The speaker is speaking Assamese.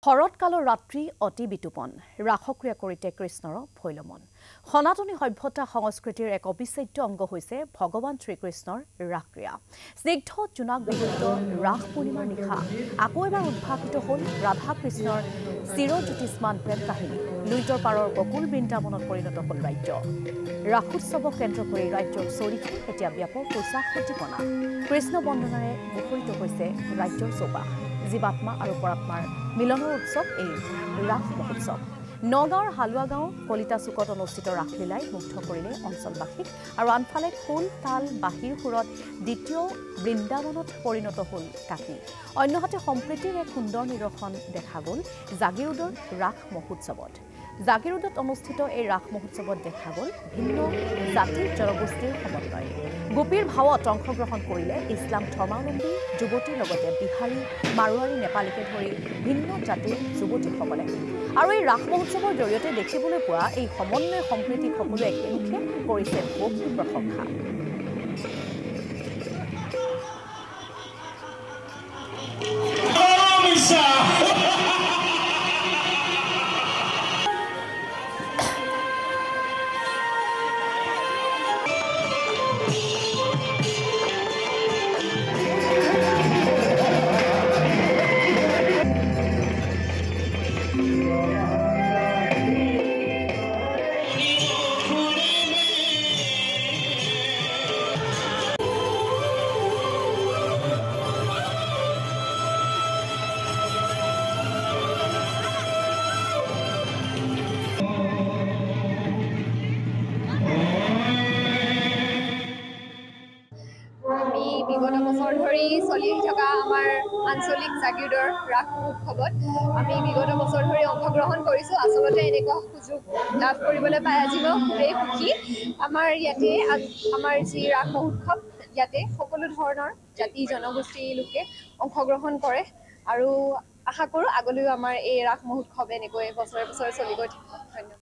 শৰৎকালৰ ৰাত্ৰি অতি বিতুপন ৰাসক্ৰিয়া কৰিতে কৃষ্ণৰ ভৈলমন সনাতনী সভ্যতা সংস্কৃতিৰ এক অবিচ্ছেদ্য অংগ হৈছে ভগৱান শ্ৰীকৃষ্ণৰ ৰাসক্ৰিয়া স্নিগ্ধ জোনাক বিহুত ৰাস পূৰ্ণিমাৰ নিশা আকৌ এবাৰ উদ্ভাসিত হ'ল ৰাধা কৃষ্ণৰ চিৰজ্যোতিষ্মান প্ৰেম কাহিনী লুইতৰ পাৰৰ বকুল বৃন্দাবনত পৰিণত হ'ল ৰাজ্য ৰাসোৎসৱক কেন্দ্ৰ কৰি ৰাজ্যৰ চৰিখে এতিয়া ব্যাপক উৎসাহ কৃষ্ণ বন্দনাৰে মুখৰিত হৈছে ৰাজ্যৰ চৌপাশ জীৱাত্মা আৰু পৰাত্মাৰ মিলনৰ উৎসৱ এই ৰাস মহোৎসৱ নগাঁৱৰ হালুৱা গাঁও কলিতা চুকত অনুষ্ঠিত ৰাসলীলাই মুগ্ধ কৰিলে অঞ্চলবাসীক আৰু আনফালে খোল তাল বাঁহীৰ সুৰত দ্বিতীয় বৃন্দাবনত পৰিণত হ'ল কাকী অন্যহাতে সম্প্ৰীতিৰ এক সুন্দৰ নিদৰ্শন দেখা গ'ল জাগিৰোডৰ ৰাস মহোৎসৱত জাগিৰোডত অনুষ্ঠিত এই ৰাস মহোৎসৱত দেখা গ'ল ভিন্ন জাতি জনগোষ্ঠীৰ সমন্বয় গোপীৰ ভাৱত অংশগ্ৰহণ কৰিলে ইছলাম ধৰ্মাৱলম্বী যুৱতীৰ লগতে বিহাৰী মাৰোৱাৰী নেপালীকে ধৰি ভিন্ন জাতিৰ যুৱতীসকলে আৰু এই ৰাস মহোৎসৱৰ জৰিয়তে দেখিবলৈ পোৱা এই সমন্বয় সম্প্ৰীতি সকলোৱে একেমুখে কৰিছে বহু প্ৰশংসা বিগত বছৰ ধৰি চলি থকা আমাৰ আঞ্চলিক জাগিৰোডৰ ৰাস উৎসৱত আমি বিগত বছৰ ধৰি অংশগ্ৰহণ কৰিছোঁ আচলতে এনেকুৱা সুযোগ লাভ কৰিবলৈ পাই আজি মই খুবেই সুখী আমাৰ ইয়াতে আমাৰ যি ৰাস মহোৎসৱ ইয়াতে সকলো ধৰণৰ জাতি জনগোষ্ঠীৰ লোকে অংশগ্ৰহণ কৰে আৰু আশা কৰোঁ আগলৈও আমাৰ এই ৰাস মহোৎসৱ এনেকৈ বছৰে বছৰে চলি গৈ থাকিব ধন্যবাদ